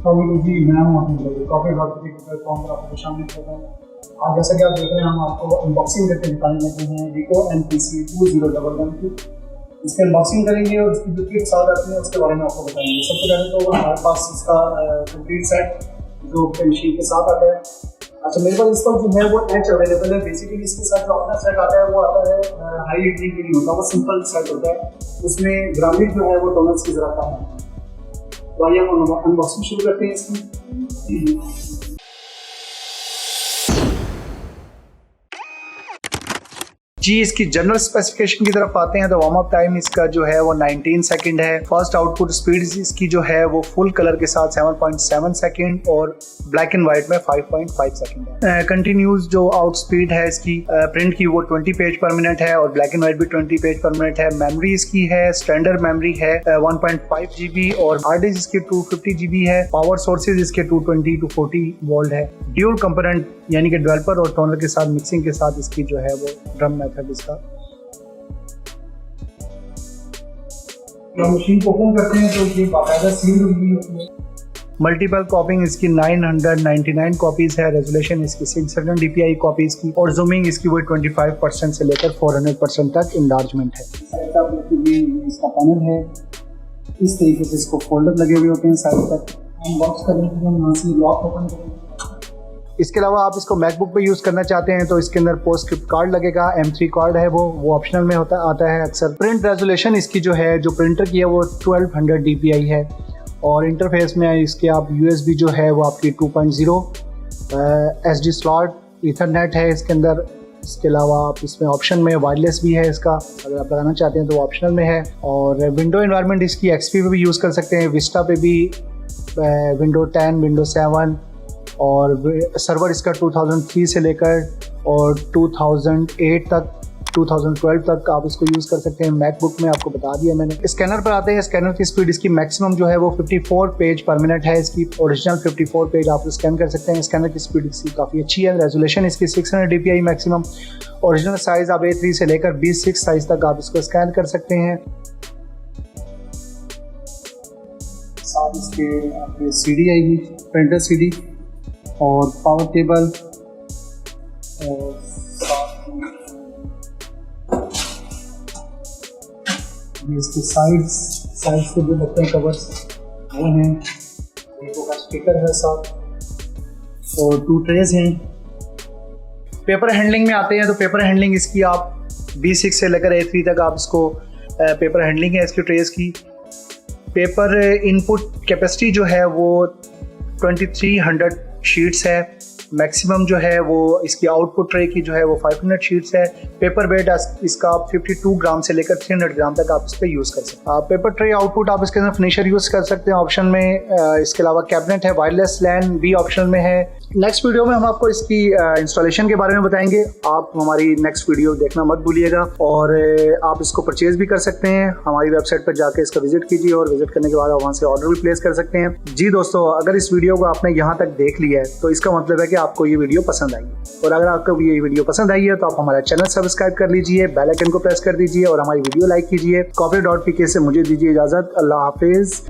जी मैं हूँ coffee platform पर आपको शामिल करता हूँ। आज जैसा कि आप देख रहे हैं, हम आपको अनबॉक्सिंग करके दिखाने लगे हैं विको NPC 2011 की। इसकी अनबॉक्सिंग करेंगे और इसकी जो किट साथ आती है उसके बारे में आपको बताएंगे। सबसे पहले तो हमारे पास इसका कंप्लीट सेट जो मशीन के साथ आता है। अच्छा, मेरे पास इसका जो है वो एच अवेलेबल है। बेसिकली इसके साथ जो अपना सेट आता है वो आता है हाई हीटिंग के नहीं होता, वो सिंपल सेट होता है। उसमें ग्रामिक जो है वो टोनर्स की जरूरत है। तो आइए हम अनबॉक्सिंग शुरू करते हैं इसकी। जी, इसकी जनरल स्पेसिफिकेशन की तरफ आते हैं तो वार्म अप टाइम इसका जो है वो 19 सेकंड है। फर्स्ट आउटपुट स्पीड इसकी जो है वो फुल कलर के साथ 7.7 सेकंड और ब्लैक एंड व्हाइट में 5.5 सेकंड है। कंटिन्यूस जो आउट स्पीड है इसकी प्रिंट की वो 20 पेज पर मिनट है और ब्लैक एंड व्हाइट भी 20 पेज पर मिनट है। मेमोरी इसकी है स्टैंडर्ड मेमोरी है 1.5 GB और हार्ड डिस्क इसकी 250 GB है। पावर सोर्सेज इसके 220 to 40 वोल्ट है। ड्यूल कंपोनेंट यानी कि डेवलपर और टोनर के साथ मिक्सिंग के साथ इसकी जो है वो ड्रम मेथड इसका। मशीन को ओपन करते हैं तो ये बाकायदा सील्ड हुई होती है। मल्टीपल कॉपिंग इसकी 999 कॉपीज है। रेजोल्यूशन इसकी 600 dpi कॉपीज की और जूमिंग इसकी वो 25% से लेकर 400% तक इंलार्जमेंट है। इसका पैनल है, इस तरीके से इसको फोल्डर लगे हुए होते हैं साइड तक। हम बॉक्स करने के लिए यहाँ से लॉक ओपन करेंगे। इसके अलावा आप इसको मैकबुक पे यूज़ करना चाहते हैं तो इसके अंदर पोस्टस्क्रिप्ट कार्ड लगेगा। M3 कार्ड है वो ऑप्शनल में आता है अक्सर। प्रिंट रेजोल्यूशन इसकी जो है जो प्रिंटर की है वो 1200 dpi है और इंटरफेस में इसके आप USB जो है वो आपकी 2.0 SD स्लॉट ईथरनेट है इसके अंदर। इसके अलावा आप इसमें ऑप्शन में वायरलेस भी है इसका, अगर आप लगाना चाहते हैं तो वो ऑप्शनल में है। और विंडो एनवायरनमेंट इसकी XP पे भी यूज़ कर सकते हैं, विस्टा पे भी, विंडो 10, विंडो 7 और सर्वर इसका 2003 से लेकर और 2008 तक 2012 तक आप इसको यूज़ कर सकते हैं। मैकबुक में आपको बता दिया मैंने। स्कैनर पर आते हैं। स्कैनर की स्पीड इसकी मैक्सिमम जो है वो 54 पेज पर मिनट है। इसकी ओरिजिनल 54 पेज आप स्कैन कर सकते हैं। स्कैनर की स्पीड इसकी काफ़ी अच्छी है। रेजोल्यूशन इसकी 600 dpi मैक्सिमम। ओरिजिनल साइज़ आप A3 से लेकर B6 साइज़ तक आप इसको स्कैन कर सकते हैं। साथ इसके CD आएगी, प्रिंटर CD और पावर केबल और इसके साइड्स से जो लगते हैं कवर्स वो हैं। वीवो का स्पीकर है साथ और 2 ट्रेज हैं। पेपर हैंडलिंग में आते हैं तो पेपर हैंडलिंग इसकी आप B6 से लेकर A3 तक आप इसको पेपर हैंडलिंग है इसकी ट्रेज की। पेपर इनपुट कैपेसिटी जो है वो 2300 शीट्स है। मैक्सिमम जो है वो इसकी आउटपुट ट्रे की जो है वो 500 शीट्स है। पेपर वेट इसका 52 ग्राम से लेकर 300 ग्राम तक आप इस पर यूज़ कर सकते हैं। पेपर ट्रे आउटपुट आप इसके अंदर फिनिशर यूज़ कर सकते हैं ऑप्शन में। इसके अलावा कैबिनेट है, वायरलेस लैन भी ऑप्शन में है। नेक्स्ट वीडियो में हम आपको इसकी इंस्टॉलेशन के बारे में बताएंगे। आप हमारी नेक्स्ट वीडियो देखना मत भूलिएगा और आप इसको परचेज भी कर सकते हैं। हमारी वेबसाइट पर जाकर इसका विजिट कीजिए और विजिट करने के बाद आप वहाँ से ऑर्डर भी प्लेस कर सकते हैं। जी दोस्तों, अगर इस वीडियो को आपने यहाँ तक देख लिया है तो इसका मतलब है कि आपको ये वीडियो पसंद आई है। और अगर आपको ये वीडियो पसंद आई है तो आप हमारा चैनल सब्सक्राइब कर लीजिए, बेल आइकन को प्रेस कर दीजिए और हमारी वीडियो लाइक कीजिए। Coffee.pk से मुझे दीजिए इजाज़त। अल्लाह हाफिज़।